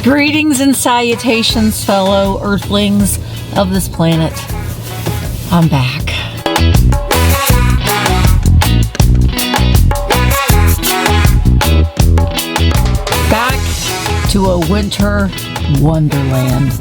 Greetings and salutations, fellow earthlings of this planet. I'm back. Back to a winter wonderland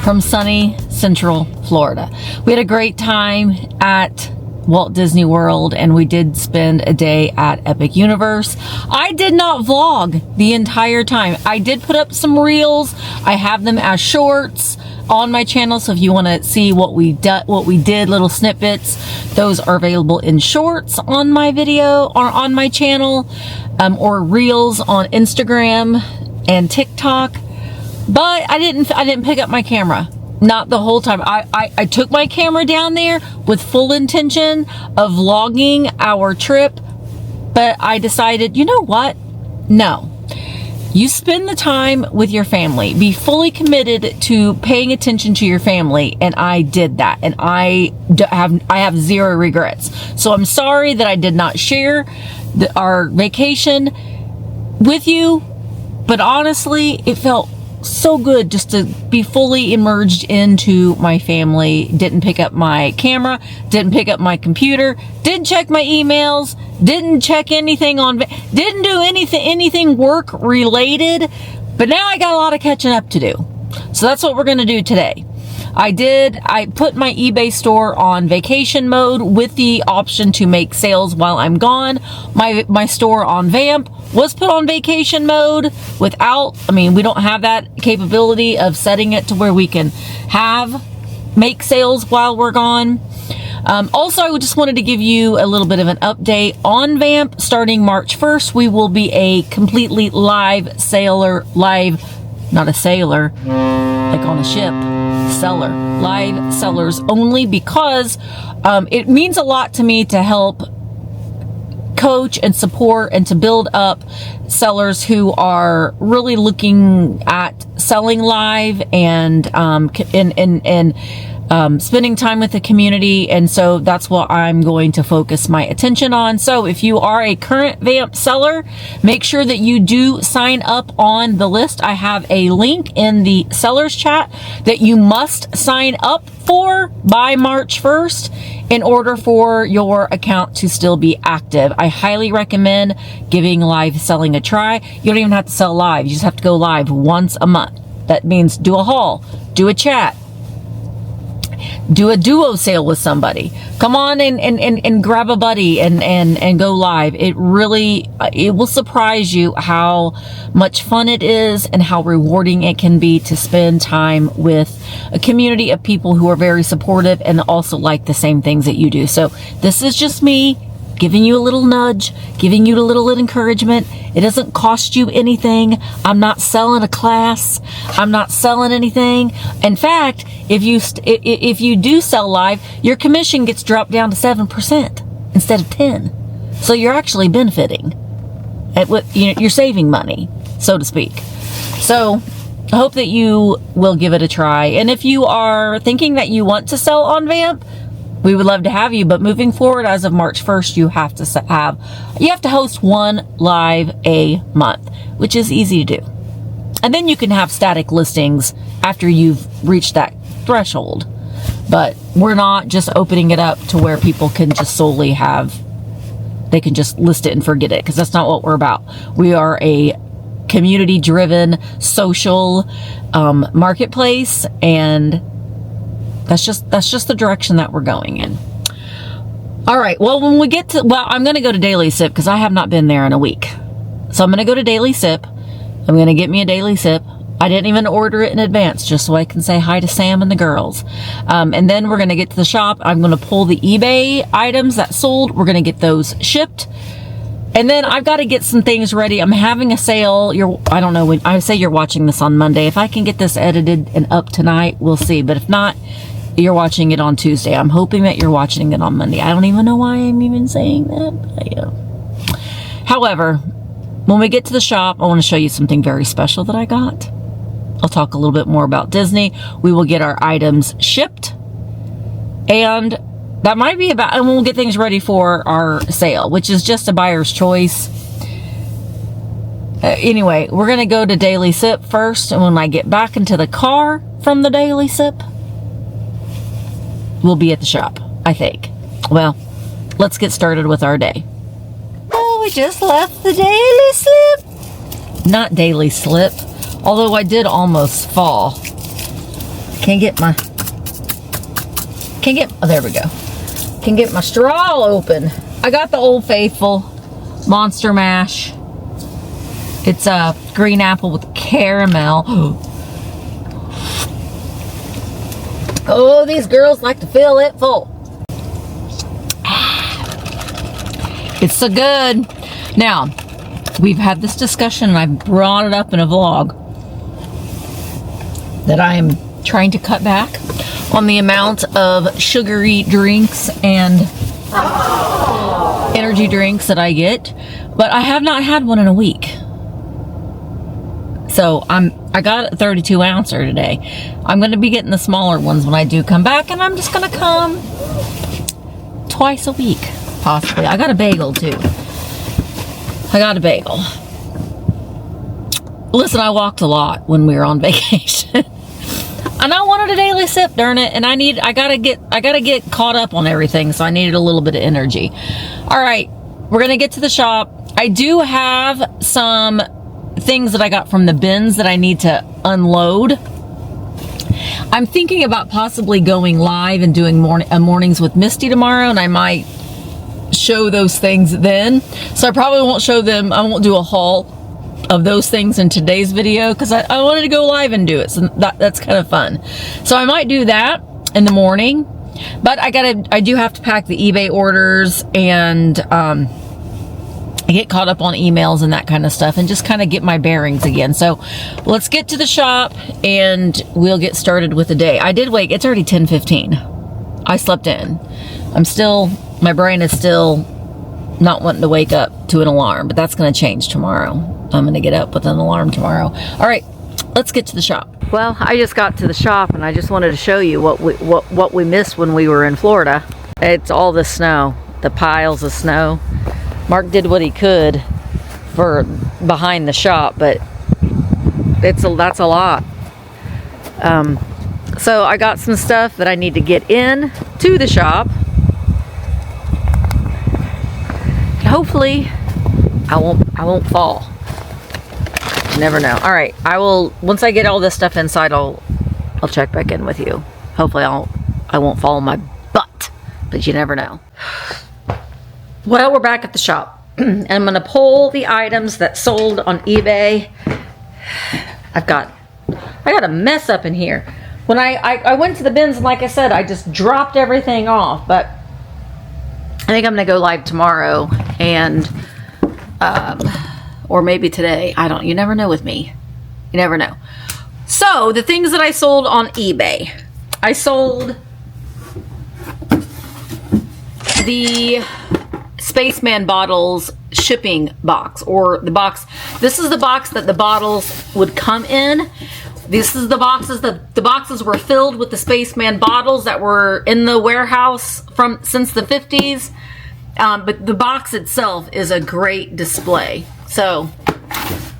from sunny Central Florida. We had a great time at Walt Disney World, and we did spend a day at Epic Universe. I did not vlog the entire time. I did put up some reels. I have them as shorts on my channel, so if you want to see what we did, little snippets, those are available in shorts on my video or on my channel, or reels on Instagram and TikTok. But I didn't pick up my camera. Not the whole time. I took my camera down there with full intention of vlogging our trip, but I decided, you know what? No. You spend the time with your family. Be fully committed to paying attention to your family, and I did that, and I have zero regrets. So I'm sorry that I did not share our vacation with you, but honestly, it felt so good just to be fully immersed into my family. Didn't pick up my camera, didn't pick up my computer, didn't check my emails, didn't check anything didn't do anything work related, but now I got a lot of catching up to do. So that's what we're going to do today. I put my eBay store on vacation mode with the option to make sales while I'm gone. My store on Vamp was put on vacation mode we don't have that capability of setting it to where we can make sales while we're gone. Also, I just wanted to give you a little bit of an update on Vamp. Starting March 1st, we will be a completely live not a sailor, like on a ship, seller, live sellers only, because it means a lot to me to help coach and support and to build up sellers who are really looking at selling live and spending time with the community. And so that's what I'm going to focus my attention on. So if you are a current Vamp seller, make sure that you do sign up on the list. I have a link in the sellers chat that you must sign up for by March 1st in order for your account to still be active. I highly recommend giving live selling a try. You don't even have to sell live. You just have to go live once a month. That means do a haul, do a chat, do a duo sale with somebody. Come on and grab a buddy and go live. It will surprise you how much fun it is and how rewarding it can be to spend time with a community of people who are very supportive and also like the same things that you do. So this is just me giving you a little nudge, giving you a little encouragement. It doesn't cost you anything. I'm not selling a class. I'm not selling anything. In fact, if you do sell live, your commission gets dropped down to 7% instead of 10%. So you're actually benefiting. You're saving money, so to speak. So I hope that you will give it a try. And if you are thinking that you want to sell on Vamp, we would love to have you, but moving forward, as of March 1st, you have to host one live a month, which is easy to do. And then you can have static listings after you've reached that threshold. But we're not just opening it up to where people can just they can just list it and forget it, because that's not what we're about. We are a community-driven social marketplace, and that's just the direction that we're going in. All right. Well, I'm going to go to Daily Sip because I have not been there in a week. So I'm going to go to Daily Sip. I'm going to get me a Daily Sip. I didn't even order it in advance just so I can say hi to Sam and the girls. And then we're going to get to the shop. I'm going to pull the eBay items that sold. We're going to get those shipped. And then I've got to get some things ready. I'm having a sale. I don't know when I say you're watching this on Monday. If I can get this edited and up tonight, we'll see. But if not, you're watching it on Tuesday. I'm hoping that you're watching it on Monday. I don't even know why I'm even saying that. But yeah. However, when we get to the shop, I want to show you something very special that I got. I'll talk a little bit more about Disney. We will get our items shipped. And that might be and we'll get things ready for our sale, which is just a buyer's choice. Anyway, we're going to go to Daily Sip first. And when I get back into the car from the Daily Sip, we'll be at the shop, I think. Well, let's get started with our day. Oh, we just left the Daily Slip. Not Daily Slip, although I did almost fall. Oh, there we go. Can get my straw open. I got the Old Faithful Monster Mash. It's a green apple with caramel. Oh, these girls like to fill it full. It's so good. Now, we've had this discussion and I brought it up in a vlog that I am trying to cut back on the amount of sugary drinks and energy drinks that I get, but I have not had one in a week. So I got a 32 ouncer today. I'm going to be getting the smaller ones when I do come back, and I'm just going to come twice a week, possibly. I got a bagel too. Listen, I walked a lot when we were on vacation. And I wanted a Daily Sip, darn it, and I gotta get caught up on everything, so I needed a little bit of energy. All right, we're gonna get to the shop. I do have some things that I got from the bins that I need to unload. I'm thinking about possibly going live and doing mornings with Misty tomorrow, and I might show those things then. So I probably won't show them. I won't do a haul of those things in today's video because I wanted to go live and do it, so that's kind of fun. So I might do that in the morning, but I do have to pack the eBay orders and get caught up on emails and that kind of stuff and just kind of get my bearings again. So let's get to the shop and we'll get started with the day. I did wake. It's already 10:15. I slept in. My brain is still not wanting to wake up to an alarm, but that's going to change tomorrow. I'm going to get up with an alarm tomorrow. All right, let's get to the shop. Well, I just got to the shop and I just wanted to show you what we missed when we were in Florida. It's all the snow, the piles of snow. Mark did what he could for behind the shop, but that's a lot. So I got some stuff that I need to get in to the shop. Hopefully I won't fall. You never know. All right, once I get all this stuff inside, I'll check back in with you. Hopefully I won't fall on my butt, but you never know. Well, we're back at the shop. And I'm gonna pull the items that sold on eBay. I got a mess up in here. When I went to the bins, and like I said, I just dropped everything off, but I think I'm gonna go live tomorrow and or maybe today. You never know with me. You never know. So the things that I sold on eBay. I sold the Spaceman bottles shipping box, or the box. This is the box that the bottles would come in. This is the boxes. The boxes were filled with the Spaceman bottles that were in the warehouse since the 50s. But the box itself is a great display. So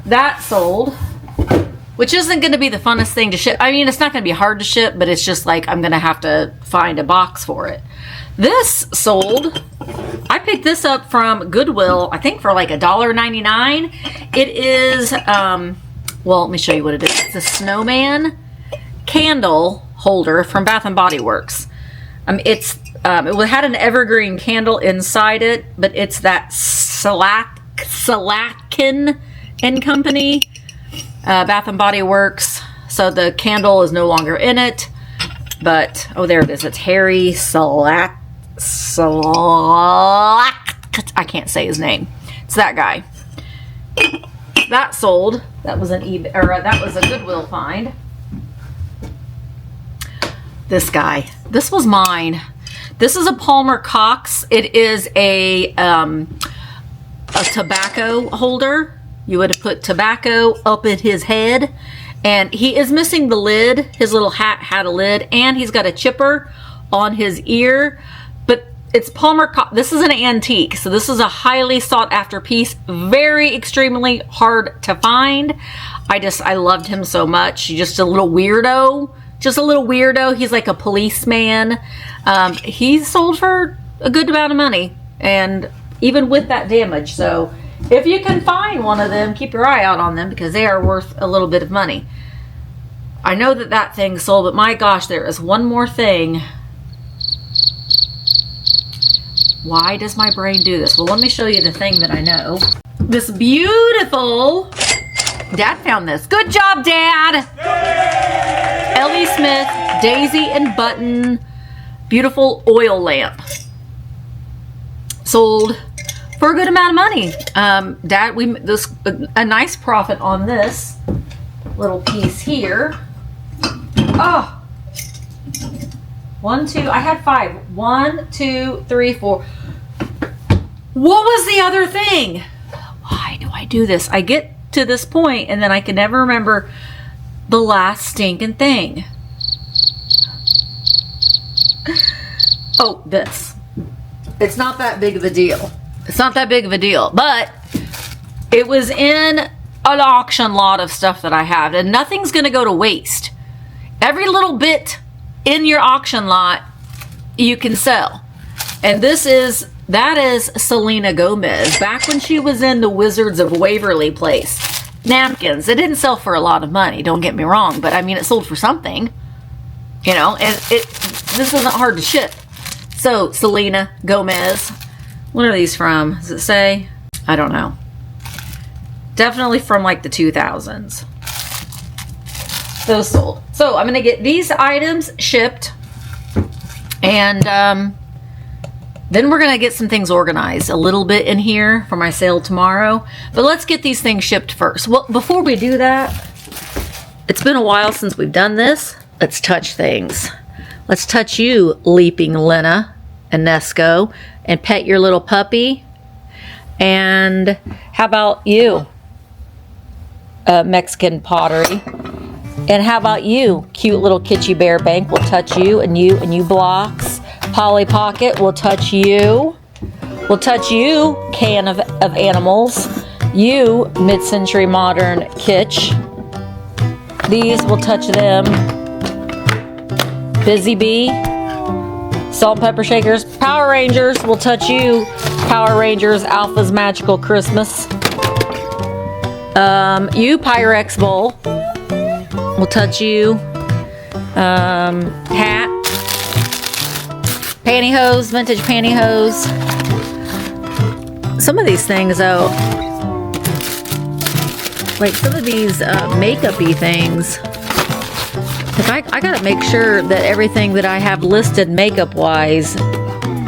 that sold, which isn't going to be the funnest thing to ship. I mean, it's not going to be hard to ship, but it's just like I'm going to have to find a box for it. This sold. I picked this up from Goodwill, I think for like $1.99. It is, well, let me show you what it is. It's a snowman candle holder from Bath and Body Works. It had an evergreen candle inside it, but it's that Salakin and Company, Bath and Body Works. So the candle is no longer in it, but oh, there it is. It's Harry Salak. I can't say his name. It's that guy. That sold. That was an eBay, or that was a Goodwill find. This guy. This was mine. This is a Palmer Cox. It is a tobacco holder. You would have put tobacco up in his head, and he is missing the lid. His little hat had a lid, and he's got a chipper on his ear. But It's Palmer Cox. This is an antique, so this is a highly sought after piece. Very extremely hard to find. I loved him so much. He's just a little weirdo. Just a little weirdo. He's like a policeman. He sold for a good amount of money, and even with that damage. So if you can find one of them, keep your eye out on them because they are worth a little bit of money. I know that that thing sold, but my gosh, there is one more thing. Why does my brain do this? Well, let me show you the thing that I know. This beautiful, Dad found this. Good job, Dad. Ellie Smith, Daisy and Button, beautiful oil lamp. Sold for a good amount of money. Dad, a nice profit on this little piece here. Oh. 1, 2, I had 5. 1, 2, 3, 4. What was the other thing? Why do I do this? I get to this point and then I can never remember the last stinking thing. Oh, this. It's not that big of a deal. It's not that big of a deal, but it was in an auction lot of stuff that I have, and nothing's going to go to waste. Every little bit in your auction lot you can sell. And that is Selena Gomez back when she was in the Wizards of Waverly Place. Napkins. It didn't sell for a lot of money, don't get me wrong, but I mean it sold for something, you know, and this isn't hard to ship. So Selena Gomez, what are these from? Does it say? I don't know. Definitely from like the 2000s. Those sold. So I'm gonna get these items shipped, and then we're gonna get some things organized a little bit in here for my sale tomorrow. But let's get these things shipped first. Well, before we do that, it's been a while since we've done this. Let's touch things. Let's touch you, Leaping Lena and Nesco, and pet your little puppy. And how about you, Mexican pottery? And how about you, cute little Kitschy Bear Bank? We'll touch you and you blocks. Polly Pocket will touch you. We'll touch you, Can of Animals. You, Mid-Century Modern Kitsch. These will touch them. Busy Bee. Salt and Pepper Shakers. Power Rangers will touch you. Power Rangers Alpha's Magical Christmas. You, Pyrex Bowl. We'll touch you. Hat. Pantyhose, vintage pantyhose. Some of these things though, like some of these makeup-y things, like I gotta make sure that everything that I have listed makeup-wise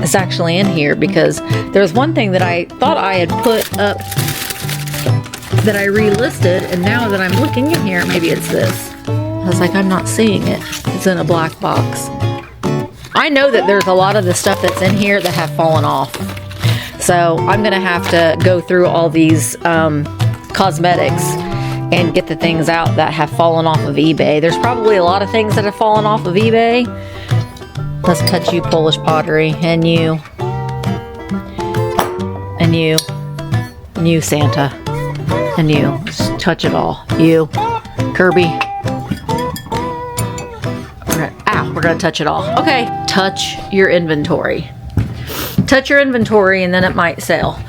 is actually in here, because there's one thing that I thought I had put up that I relisted, and now that I'm looking in here, maybe it's this. I was like, I'm not seeing it. It's in a black box. I know that there's a lot of the stuff that's in here that have fallen off. So I'm going to have to go through all these cosmetics and get the things out that have fallen off of eBay. There's probably a lot of things that have fallen off of eBay. Let's touch you, Polish pottery, and you, Santa, and you. Just touch it all. You, Kirby. We're gonna touch it all. Okay, touch your inventory. Touch your inventory and then it might sell.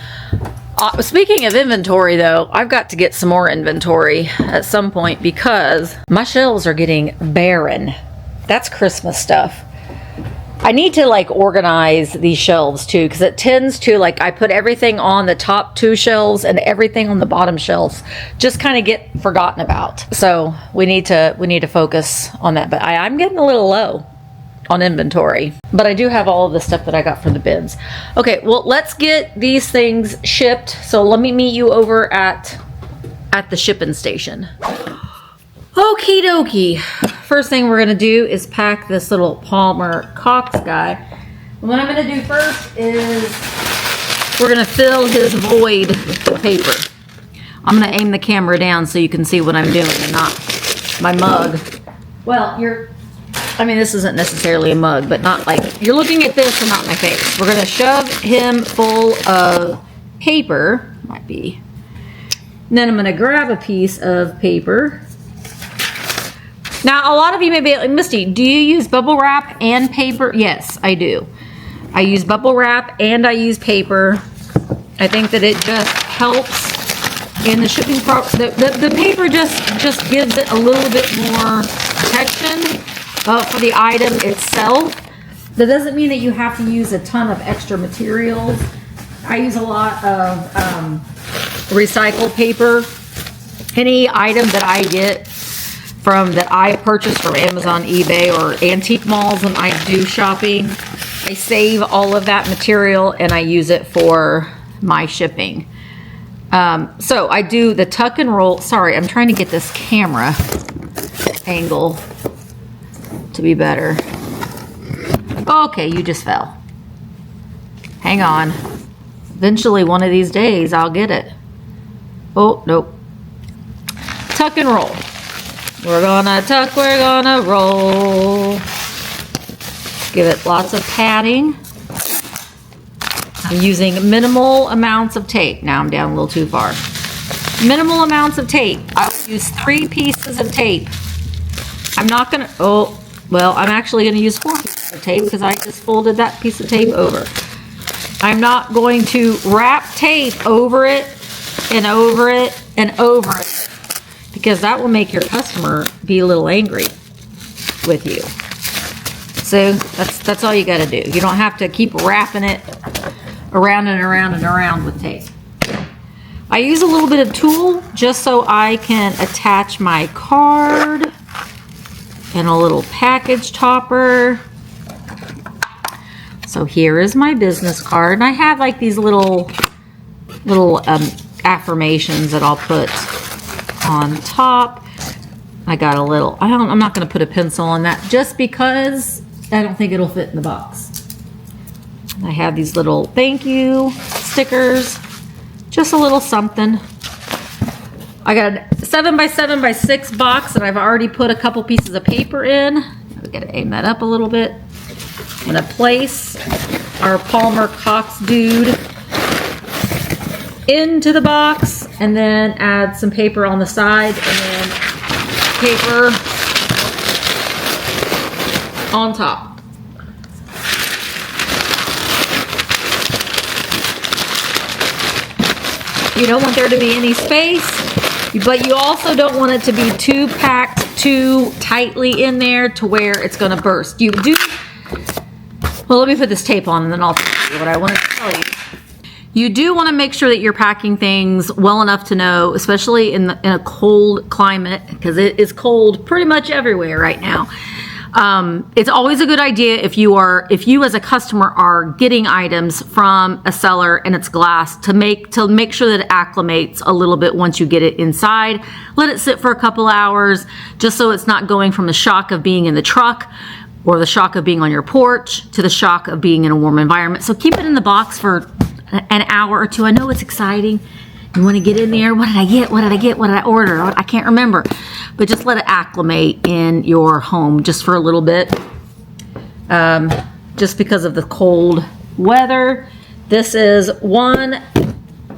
Speaking of inventory though, I've got to get some more inventory at some point because my shelves are getting barren. That's Christmas stuff. I need to like organize these shelves too, because it tends to, like, I put everything on the top 2 shelves and everything on the bottom shelves just kind of get forgotten about. So we need to focus on that. But I'm getting a little low on inventory, but I do have all of the stuff that I got from the bins. Okay, well, let's get these things shipped. So let me meet you over at the shipping station. Okie dokie. First thing we're gonna do is pack this little Palmer Cox guy. And what I'm gonna do first is we're gonna fill his void with paper. I'm gonna aim the camera down so you can see what I'm doing and not my mug. Well, I mean, this isn't necessarily a mug, but not like, you're looking at this and not my face. We're gonna shove him full of paper, might be. And then I'm gonna grab a piece of paper. Now, a lot of you may be like, Misty, do you use bubble wrap and paper? Yes, I do. I use bubble wrap and I use paper. I think that it just helps in the shipping the paper just gives it a little bit more protection for the item itself. That doesn't mean that you have to use a ton of extra materials. I use a lot of recycled paper. Any item that I get that I purchase from Amazon, eBay, or antique malls when I do shopping, I save all of that material and I use it for my shipping. So I do the tuck and roll. Sorry, I'm trying to get this camera angle to be better. Okay, you just fell. Hang on. Eventually, one of these days, I'll get it. Oh, nope. Tuck and roll. We're gonna tuck, we're gonna roll. Give it lots of padding. I'm using minimal amounts of tape. Now I'm down a little too far. Minimal amounts of tape. I'll use 3 pieces of tape. I'm not gonna, I'm actually gonna use 4 pieces of tape because I just folded that piece of tape over. I'm not going to wrap tape over it and over it and over it, because that will make your customer be a little angry with you. So that's all you got to do. You don't have to keep wrapping it around and around and around with tape. I use a little bit of tulle just so I can attach my card and a little package topper. So here is my business card, and I have like these little affirmations that I'll put on top. I got a little, I'm not going to put a pencil on that just because I don't think it'll fit in the box. I have these little thank you stickers, just a little something. I got a 7x7x6 box that I've already put a couple pieces of paper in. We got to aim that up a little bit. I'm going to place our Palmer Cox dude into the box and then add some paper on the side and then paper on top. You don't want there to be any space, but you also don't want it to be too packed too tightly in there to where it's going to burst. You do, well, let me put this tape on and then I'll tell you what I want to tell you. You do want to make sure that you're packing things well enough to know, especially in a cold climate, because it is cold pretty much everywhere right now. It's always a good idea if you as a customer are getting items from a seller and it's glass to make sure that it acclimates a little bit once you get it inside. Let it sit for a couple hours just so it's not going from the shock of being in the truck or the shock of being on your porch to the shock of being in a warm environment. So keep it in the box for an hour or two. I know it's exciting. You want to get in there. What did I get? What did I get? What did I order? I can't remember. But just let it acclimate in your home just for a little bit. Just because of the cold weather. This is 1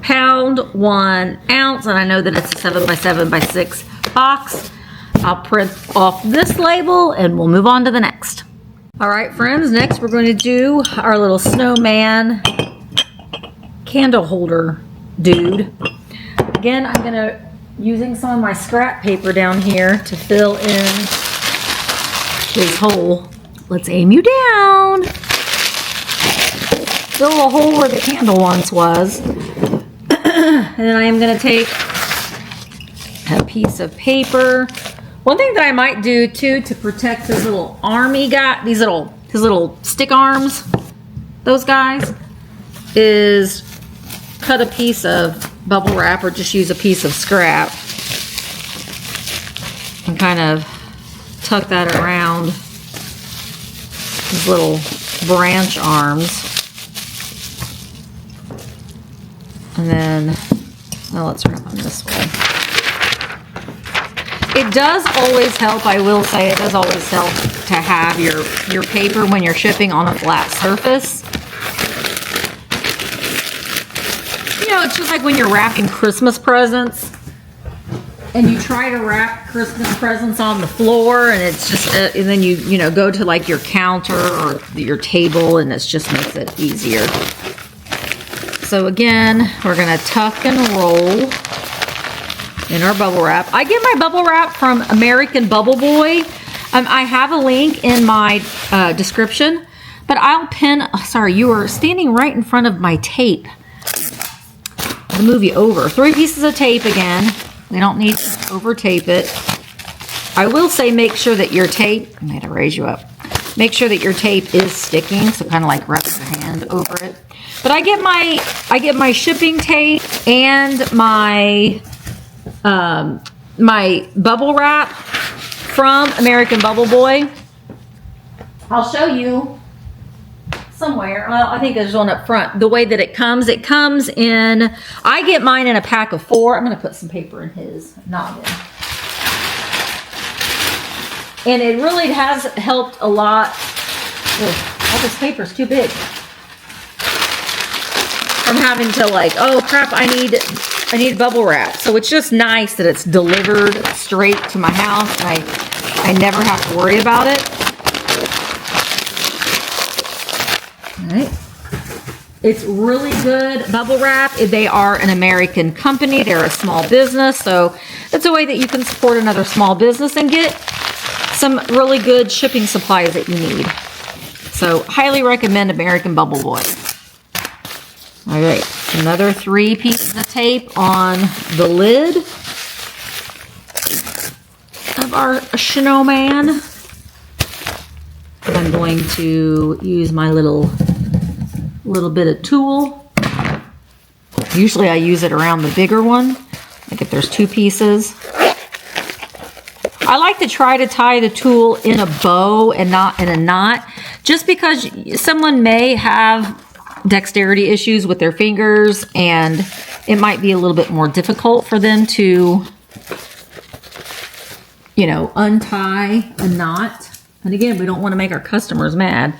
pound, 1 ounce. And I know that it's a 7x7x6 box. I'll print off this label and we'll move on to the next. All right, friends. Next, we're going to do our little snowman candle holder dude. Again, I'm gonna using some of my scrap paper down here to fill in his hole. Let's aim you down. Fill a hole where the candle once was. And then I am gonna take a piece of paper. One thing that I might do too to protect his little army guy, his little stick arms, those guys, is cut a piece of bubble wrap or just use a piece of scrap and kind of tuck that around his little branch arms. And then, well, let's wrap them this way. It does always help, I will say, it does always help to have your paper when you're shipping on a flat surface. You know, it's just like when you're wrapping Christmas presents and you try to wrap Christmas presents on the floor, and it's just, and then you know, go to like your counter or your table, and it just makes it easier. So again, we're gonna tuck and roll in our bubble wrap. I get my bubble wrap from American Bubble Boy. I have a link in my description, but I'll pin, sorry, you are standing right in front of my tape. The movie over. 3 pieces of tape again. We don't need to over tape it. I will say make sure that your tape, I'm going to raise you up. Make sure that your tape is sticking, so kind of like wrap your hand over it. But I get my shipping tape and my my bubble wrap from American Bubble Boy. I'll show you somewhere. Well, I think there's one up front. The way that it comes in, I get mine in a pack of 4. I'm going to put some paper in his, not in. And it really has helped a lot. All this paper's too big. From having to like, oh crap, I need bubble wrap. So it's just nice that it's delivered straight to my house, and I never have to worry about it. All right. It's really good bubble wrap. They are an American company. They're a small business, so it's a way that you can support another small business and get some really good shipping supplies that you need. So highly recommend American Bubble Boy. All right, another 3 pieces of tape on the lid of our snowman. And I'm going to use my little bit of tool. Usually I use it around the bigger one, like if there's 2 pieces. I like to try to tie the tool in a bow and not in a knot, just because someone may have dexterity issues with their fingers, and it might be a little bit more difficult for them to, you know, untie a knot. And again, we don't want to make our customers mad.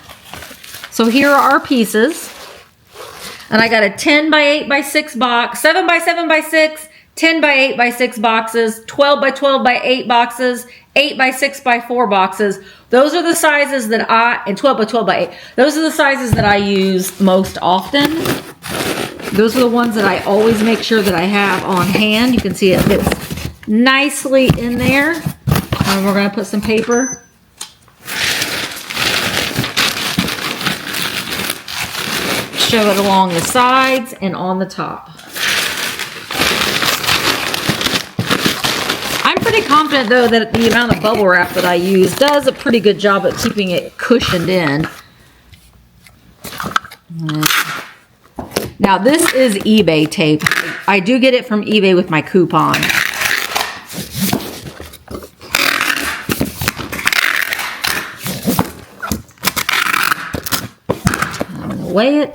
So here are our pieces. And I got a 10 by 8 by 6 box, 7 by 7 by 6, 10 by 8 by 6 boxes, 12 by 12 by 8 boxes, 8 by 6 by 4 boxes. Those are the sizes that and 12 by 12 by 8. Those are the sizes that I use most often. Those are the ones that I always make sure that I have on hand. You can see it fits nicely in there. And we're going to put some paper. Show it along the sides and on the top. I'm pretty confident though that the amount of bubble wrap that I use does a pretty good job at keeping it cushioned in. Now this is eBay tape. I do get it from eBay with my coupon. I'm going to weigh it.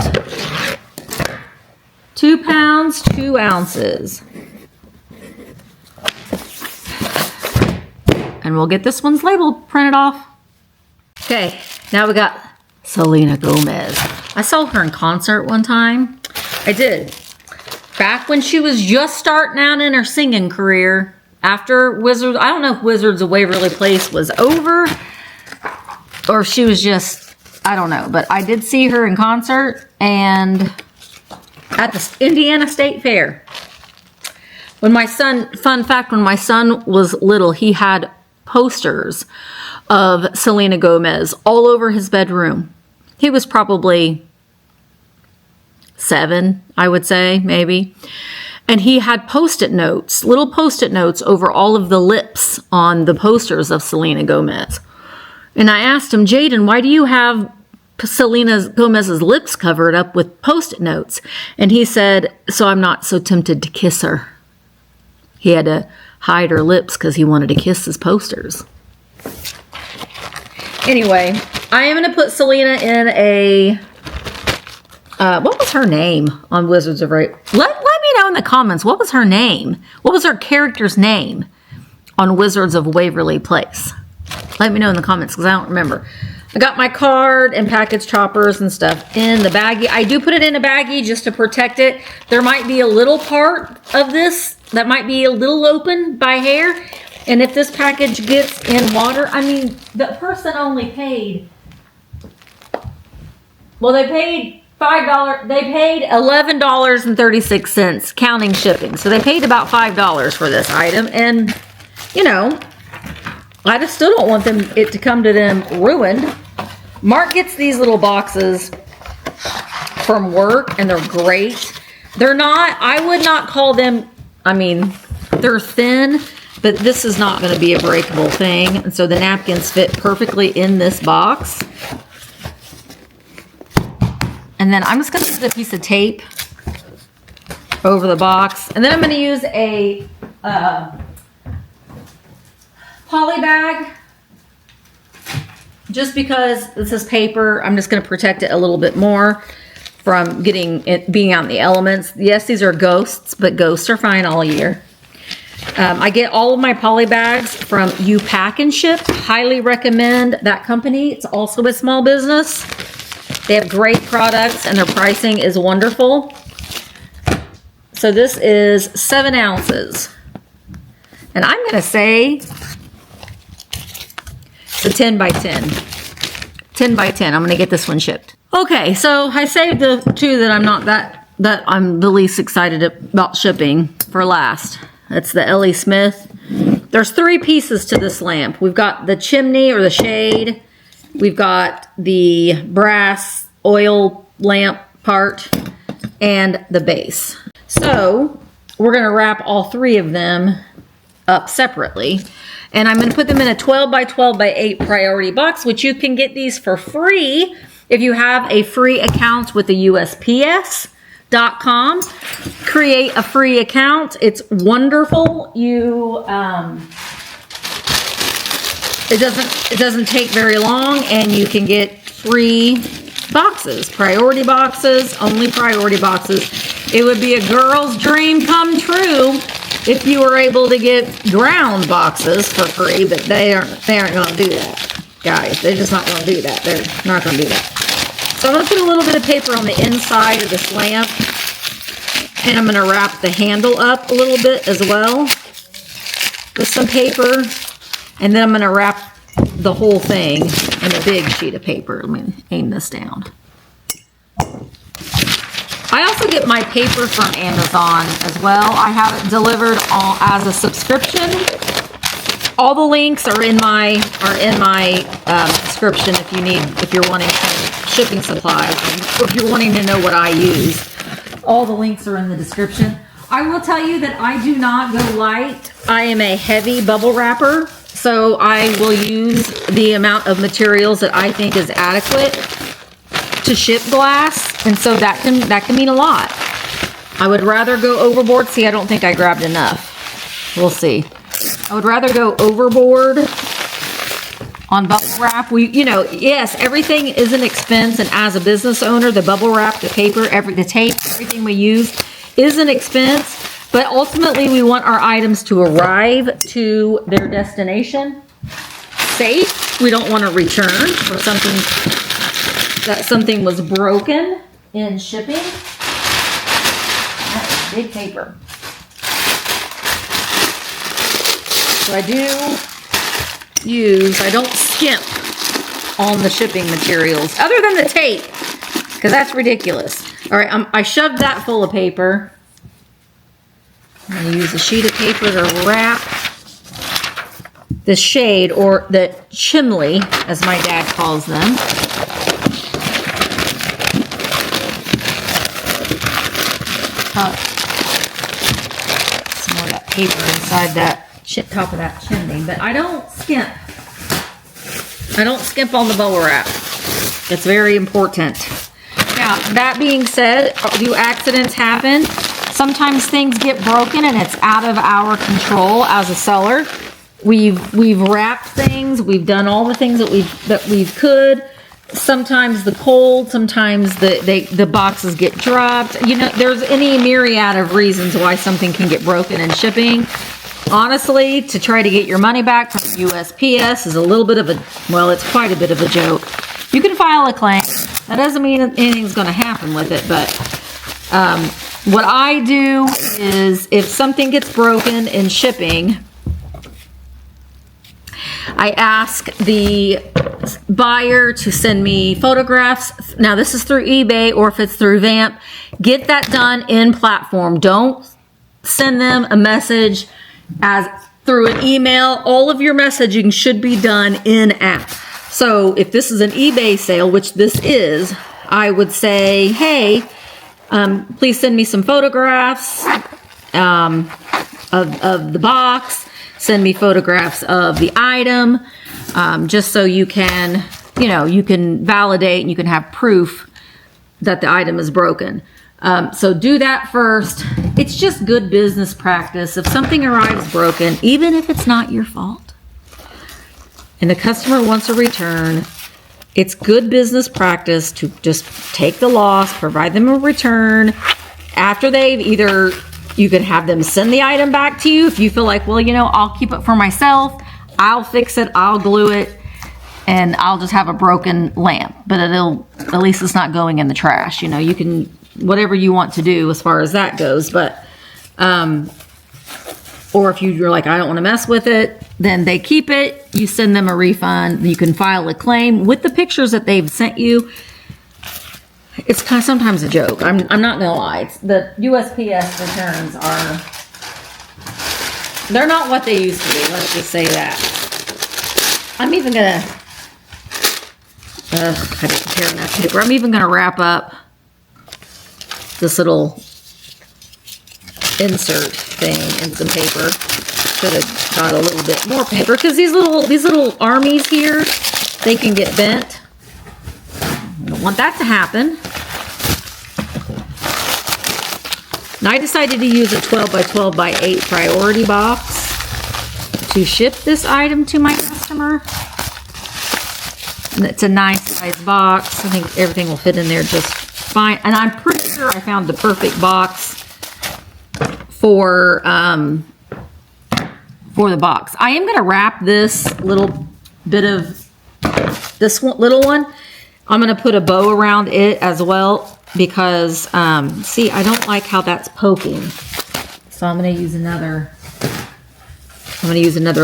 2 pounds, 2 ounces. And we'll get this one's label printed off. Okay, now we got Selena Gomez. I saw her in concert one time. I did. Back when she was just starting out in her singing career. After Wizards, I don't know if Wizards of Waverly Place was over, or if she was just, I don't know. But I did see her in concert, and at the Indiana State Fair. When my son, fun fact, when my son was little, he had posters of Selena Gomez all over his bedroom. He was probably 7, I would say, maybe. And he had Post-it notes, little Post-it notes over all of the lips on the posters of Selena Gomez. And I asked him, Jaden, why do you have Selena Gomez's lips covered up with Post-it notes? And he said, so I'm not so tempted to kiss her. He had to hide her lips because he wanted to kiss his posters. Anyway, I am going to put Selena in a, what was her name on Wizards of Waverly? Let me know in the comments, what was her name? What was her character's name on Wizards of Waverly Place? Let me know in the comments because I don't remember. I got my card and package choppers and stuff in the baggie. I do put it in a baggie just to protect it. There might be a little part of this that might be a little open by hair. And if this package gets in water, I mean, the person only paid, well, they paid $5. They paid $11.36 counting shipping. So they paid about $5 for this item. And, you know, I just still don't want it to come to them ruined. Mark gets these little boxes from work and they're great. They're not, I would not call them, I mean, they're thin, but this is not going to be a breakable thing. And so the napkins fit perfectly in this box. And then I'm just going to put a piece of tape over the box. And then I'm going to use a poly bag, just because this is paper. I'm just going to protect it a little bit more from being out in the elements. Yes, these are ghosts, but ghosts are fine all year. I get all of my poly bags from You Pack and Ship. Highly recommend that company. It's also a small business. They have great products and their pricing is wonderful. So this is 7 ounces. And I'm going to say the 10 by 10. 10 by 10. I'm going to get this one shipped. Okay, so I saved the two that I'm not that I'm the least excited about shipping for last. That's the Ellie Smith. There's 3 pieces to this lamp. We've got the chimney or the shade. We've got the brass oil lamp part and the base. So we're going to wrap all 3 of them up separately. And I'm going to put them in a 12 by 12 by 8 priority box, which you can get these for free if you have a free account with the USPS.com. Create a free account. It's wonderful. It doesn't take very long, and you can get free boxes, priority boxes, only priority boxes. It would be a girl's dream come true if you were able to get ground boxes for free, but they aren't going to do that, guys. They're just not going to do that. They're not going to do that. So I'm going to put a little bit of paper on the inside of this lamp, and I'm going to wrap the handle up a little bit as well with some paper, and then I'm going to wrap the whole thing in a big sheet of paper. Let me aim this down. I also get my paper from Amazon as well. I have it delivered as a subscription. All the links are in my description if you're wanting some shipping supplies, or if you're wanting to know what I use. All the links are in the description. I will tell you that I do not go light. I am a heavy bubble wrapper, so I will use the amount of materials that I think is adequate to ship glass, and so that can mean a lot. I would rather go overboard. See, I don't think I grabbed enough. We'll see. I would rather go overboard on bubble wrap. Yes, everything is an expense, and as a business owner, the bubble wrap, the paper, the tape, everything we use is an expense, but ultimately we want our items to arrive to their destination safe. We don't want to return for something was broken in shipping. That's big paper. So I don't skimp on the shipping materials, other than the tape, because that's ridiculous. All right, I shoved that full of paper. I'm going to use a sheet of paper to wrap the shade, or the chimney, as my dad calls them. Some more of that paper inside that top of that chimney, but I don't skimp. I don't skimp on the bubble wrap. It's very important. Now, that being said, do accidents happen? Sometimes things get broken and it's out of our control as a seller. We've wrapped things, we've done all the things that we could. Sometimes the cold, sometimes the boxes get dropped. There's any myriad of reasons why something can get broken in shipping. honestly, to try to get your money back from USPS is a little bit of a, well, it's quite a bit of a joke. You can file a claim. That doesn't mean that anything's going to happen with it, but what I do is if something gets broken in shipping, I ask the buyer to send me photographs. Now this is through eBay or if it's through Vamp, get that done in platform. Don't send them a message as through an email. All of your messaging should be done in app. So if this is an eBay sale, which this is, I would say, hey, please send me some photographs of the box. Send me photographs of the item, just so you can, you can validate and you can have proof that the item is broken. So do that first. It's just good business practice. If something arrives broken, even if it's not your fault, and the customer wants a return, it's good business practice to just take the loss, provide them a return. After they've either, you can have them send the item back to you if you feel like, well, I'll keep it for myself. I'll fix it, I'll glue it, and I'll just have a broken lamp. But at least it's not going in the trash. You can, whatever you want to do as far as that goes. But, or if you're like, I don't want to mess with it, then they keep it. You send them a refund. You can file a claim with the pictures that they've sent you. It's kind of sometimes a joke. I'm not gonna lie. The USPS returns they're not what they used to be. Let's just say that. I'm even gonna, I didn't tear enough paper. I'm even gonna wrap up this little insert thing in some paper. Should have got a little bit more paper because these little armies here, they can get bent. I don't want that to happen. Now I decided to use a 12 by 12 by 8 priority box to ship this item to my customer. And it's a nice size box. I think everything will fit in there just fine. And I'm pretty sure I found the perfect box for the box. I am going to wrap this little bit of this little one. I'm going to put a bow around it as well because, see, I don't like how that's poking. So I'm going to use another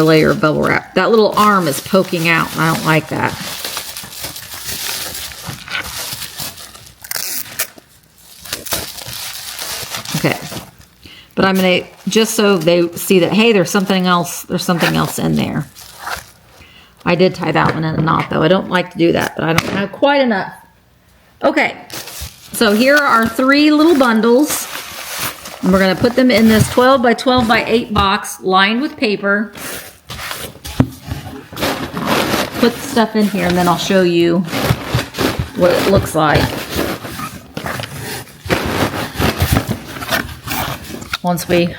layer of bubble wrap. That little arm is poking out and I don't like that. Okay. But I'm going to, just so they see that, hey, there's something else in there. I did tie that one in a knot, though. I don't like to do that, but I don't have quite enough. Okay, so here are 3 little bundles. And we're going to put them in this 12 by 12 by 8 box lined with paper. Put the stuff in here, and then I'll show you what it looks like once we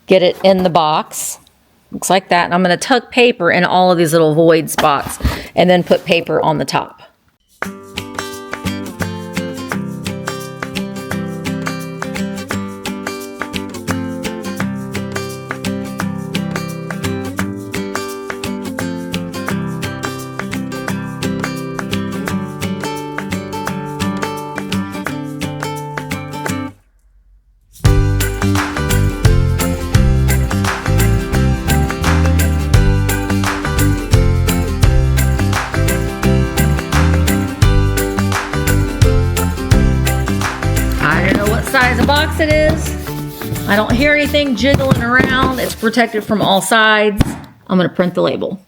get it in the box. Looks like that. And I'm going to tuck paper in all of these little void spots and then put paper on the top. Size of box it is. I don't hear anything jiggling around. It's protected from all sides. I'm going to print the label.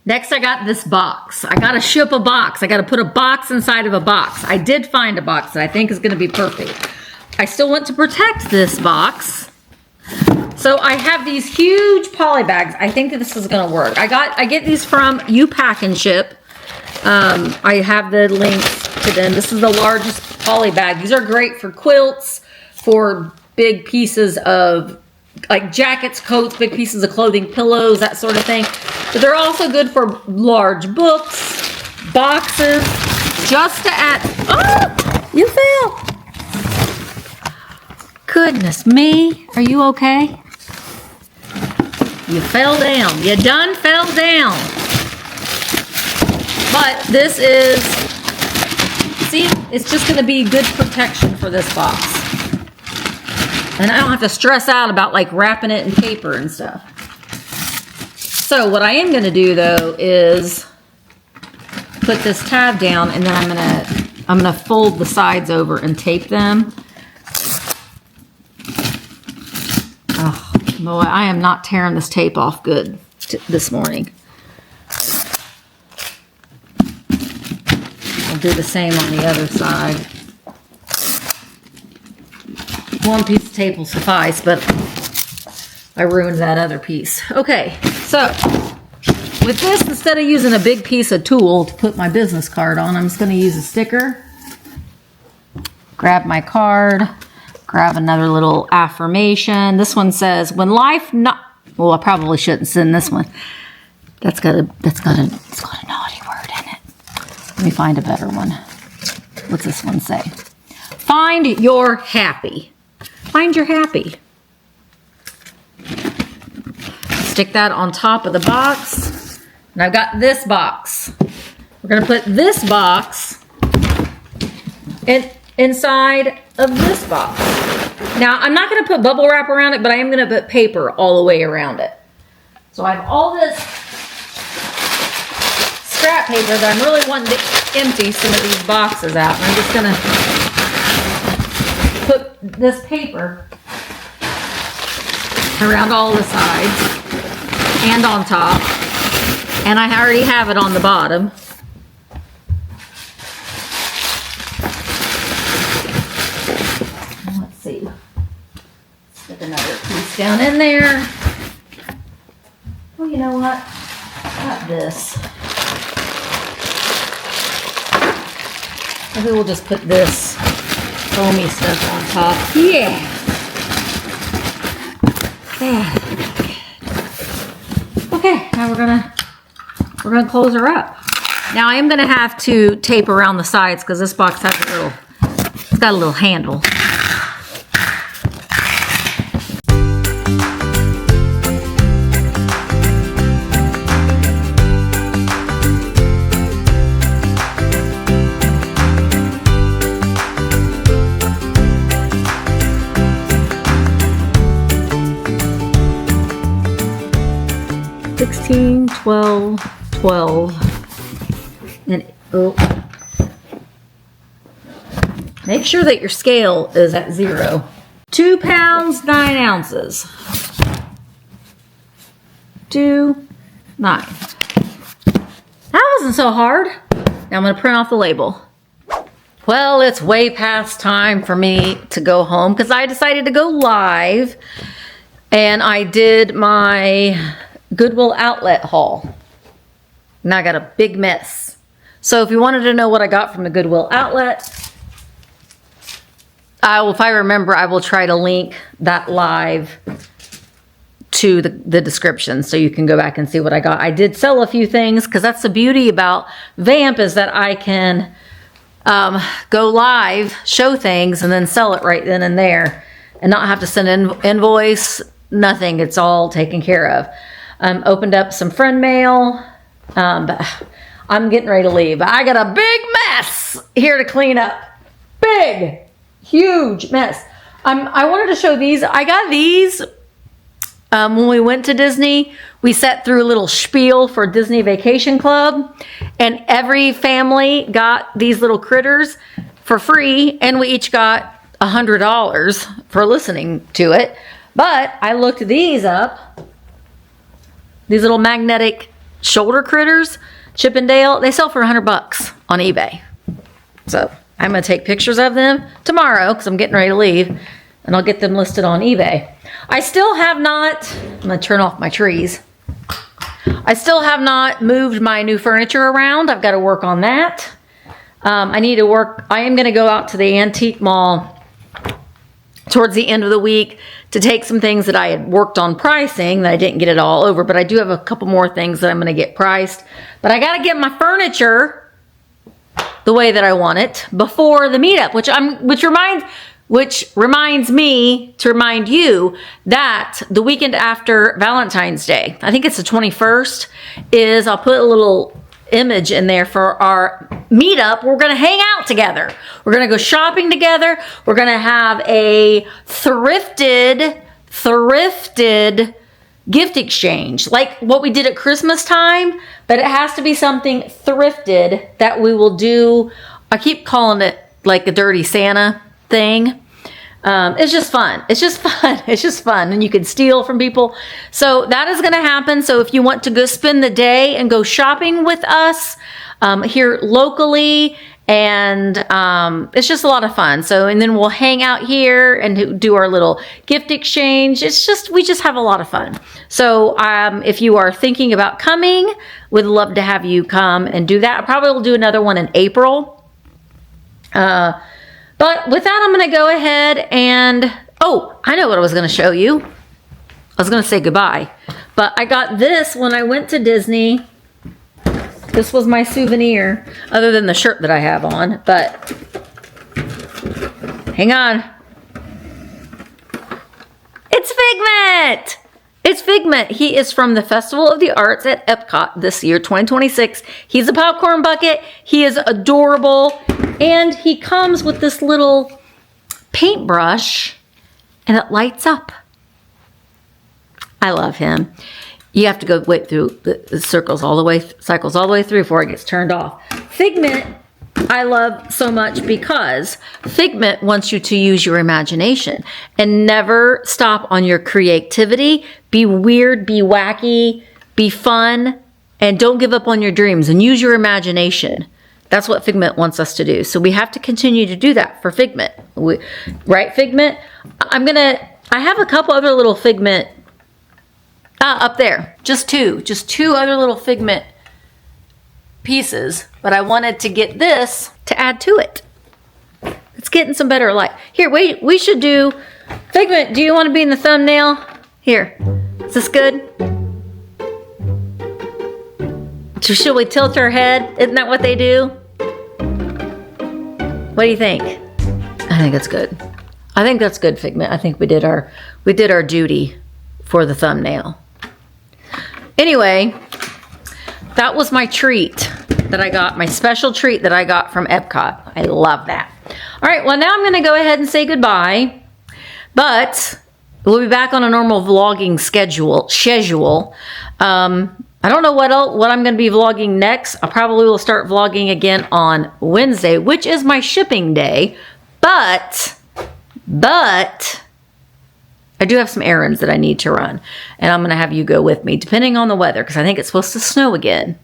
Next, I got this box. I got to ship a box. I got to put a box inside of a box. I did find a box that I think is going to be perfect. I still want to protect this box. So I have these huge poly bags. I think that this is going to work. I get these from You Pack and Ship. I have the links to them. This is the largest poly bag. These are great for quilts, for big pieces of like jackets, coats, big pieces of clothing, pillows, that sort of thing. But they're also good for large books, boxes, just to add. Oh, you fell. Goodness me. Are you okay? You fell down. You done fell down. But this is, see, it's just going to be good protection for this box. And I don't have to stress out about like wrapping it in paper and stuff. So what I am going to do though is put this tab down, and then I'm going to fold the sides over and tape them. Oh boy, I am not tearing this tape off good this morning. I'll do the same on the other side. One piece of tape will suffice, but I ruined that other piece. Okay, so with this, instead of using a big piece of tool to put my business card on, I'm just going to use a sticker. Grab my card. Grab another little affirmation. This one says, when life not, well, I probably shouldn't send this one. It's got a naughty word in it. Let me find a better one. What's this one say? Find your happy. Find your happy. Stick that on top of the box. And I've got this box. We're going to put this box inside of this box. Now, I'm not going to put bubble wrap around it, but I am going to put paper all the way around it. So I have all this scrap paper that I'm really wanting to empty some of these boxes out. And I'm just going to put this paper around all the sides and on top. And I already have it on the bottom. Let's see. Stick another piece down in there. Well, you know what? Got this. Maybe we'll just put this foamy stuff on top. Yeah. Yeah. Okay, now we're gonna close her up. Now I am gonna have to tape around the sides because this box has it's got a little handle. $16, $12, $12, and make sure that your scale is at 0. 2 pounds, 9 ounces. 2, 9. That wasn't so hard. Now I'm going to print off the label. Well, it's way past time for me to go home because I decided to go live, and I did my Goodwill outlet haul. And I got a big mess. So if you wanted to know what I got from the Goodwill outlet, if I remember, I will try to link that live to the description so you can go back and see what I got. I did sell a few things because that's the beauty about Vamp, is that I can go live, show things, and then sell it right then and there and not have to send an invoice, nothing. It's all taken care of. Opened up some friend mail, but I'm getting ready to leave. I got a big mess here to clean up. Big, huge mess. I wanted to show these. I got these when we went to Disney. We sat through a little spiel for Disney Vacation Club, and every family got these little critters for free, and we each got $100 for listening to it. But I looked these up. These little magnetic shoulder critters, Chip and Dale, they sell for $100 on eBay. So I'm going to take pictures of them tomorrow because I'm getting ready to leave, and I'll get them listed on eBay. I still have not, I'm going to turn off my trees. I still have not moved my new furniture around. I've got to work on that. I am going to go out to the antique mall towards the end of the week to take some things that I had worked on pricing that I didn't get it all over, but I do have a couple more things that I'm going to get priced. But I got to get my furniture the way that I want it before the meetup, which reminds, which reminds me to remind you that the weekend after Valentine's Day, I think it's the 21st, is I'll put a little image in there for our meetup. We're going to hang out together. We're going to go shopping together. We're going to have a thrifted gift exchange, like what we did at Christmas time, but it has to be something thrifted that we will do. I keep calling it like a dirty Santa thing. It's just fun. It's just fun. It's just fun. And you can steal from people. So that is going to happen. So if you want to go spend the day and go shopping with us here locally, and it's just a lot of fun. So, and then we'll hang out here and do our little gift exchange. We just have a lot of fun. So if you are thinking about coming, we'd love to have you come and do that. I probably will do another one in April. But with that, I'm going to go ahead and, oh, I know what I was going to show you. I was going to say goodbye, but I got this when I went to Disney. This was my souvenir, other than the shirt that I have on, but hang on. It's Figment! It's Figment. He is from the Festival of the Arts at Epcot this year, 2026. He's a popcorn bucket. He is adorable. And he comes with this little paintbrush and it lights up. I love him. You have to go wait through the cycles all the way through before it gets turned off. Figment, I love so much because Figment wants you to use your imagination and never stop on your creativity. Be weird, be wacky, be fun, and don't give up on your dreams and use your imagination. That's what Figment wants us to do. So we have to continue to do that for Figment. Right, Figment? I have a couple other little Figment up there. Just two other little Figment pieces. But I wanted to get this to add to it. It's getting some better light. Here, wait, we should do... Figment, do you want to be in the thumbnail? Here. Is this good? Should we tilt our head? Isn't that what they do? What do you think? I think that's good. I think that's good, Figment. I think we did our duty for the thumbnail. Anyway, that was my treat that I got, my special treat that I got from Epcot. I love that. All right, well now I'm going to go ahead and say goodbye, but we'll be back on a normal vlogging schedule. I don't know what I'm going to be vlogging next. I probably will start vlogging again on Wednesday, which is my shipping day. But I do have some errands that I need to run. And I'm going to have you go with me, depending on the weather, because I think it's supposed to snow again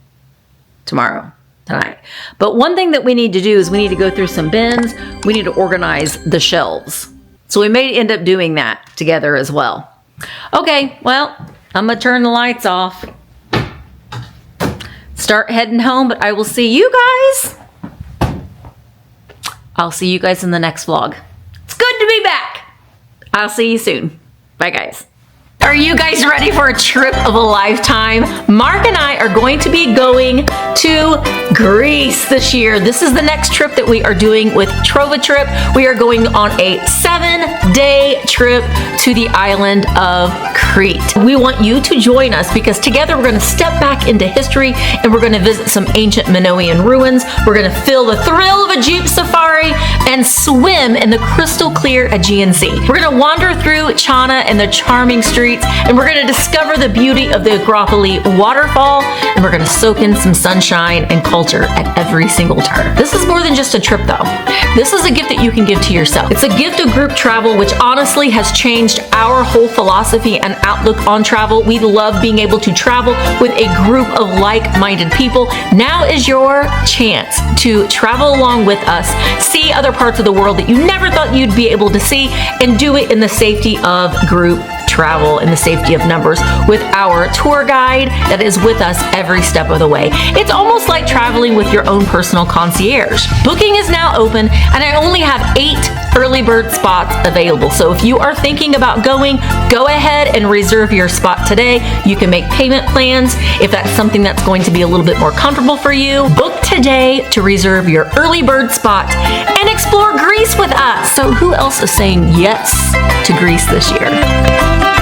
tonight. But one thing that we need to do is we need to go through some bins. We need to organize the shelves. So we may end up doing that together as well. Okay, well, I'm going to turn the lights off. Start heading home, but I will see you guys. I'll see you guys in the next vlog. It's good to be back. I'll see you soon. Bye, guys. Are you guys ready for a trip of a lifetime? Mark and I are going to be going to Greece this year. This is the next trip that we are doing with Trova Trip. We are going on a 7-day trip to the island of Crete. We want you to join us because together we're going to step back into history and we're going to visit some ancient Minoan ruins. We're going to feel the thrill of a Jeep safari and swim in the crystal clear Aegean Sea. We're going to wander through Chana and the charming streets, and we're going to discover the beauty of the Agropoli waterfall, and we're going to soak in some sunshine and culture at every single turn. This is more than just a trip though. This is a gift that you can give to yourself. It's a gift of group travel, which honestly has changed our whole philosophy and outlook on travel. We love being able to travel with a group of like-minded people. Now is your chance to travel along with us, see other parts of the world that you never thought you'd be able to see, and do it in the safety of group travel, in the safety of numbers, with our tour guide that is with us every step of the way. It's almost like traveling with your own personal concierge. Booking is now open, and I only have 8 early bird spots available. So if you are thinking about going, go ahead and reserve your spot today. You can make payment plans if that's something that's going to be a little bit more comfortable for you. Book today to reserve your early bird spot and explore Greece with us. So who else is saying yes to Greece this year?